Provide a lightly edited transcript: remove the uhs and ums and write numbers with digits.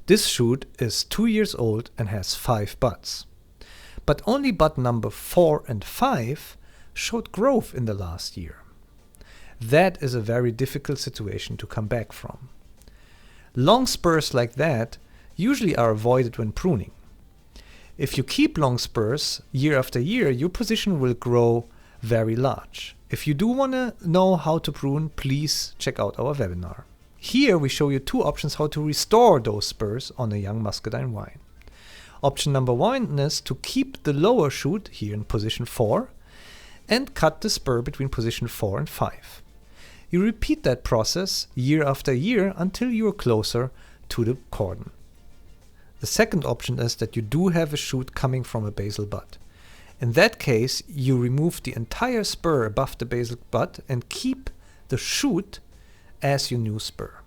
This shoot is 2 years old and has 5 buds. But only bud number 4 and 5 showed growth in the last year. That is a very difficult situation to come back from. Long spurs like that usually are avoided when pruning. If you keep long spurs year after year, your position will grow very large. If you do want to know how to prune, please check out our webinar. Here we show you 2 options how to restore those spurs on a young muscadine vine. Option number 1 is to keep the lower shoot here in position 4 and cut the spur between position 4 and 5. You repeat that process year after year until you are closer to the cordon. The second option is that you do have a shoot coming from a basal bud. In that case, you remove the entire spur above the basal bud and keep the shoot as your new spur.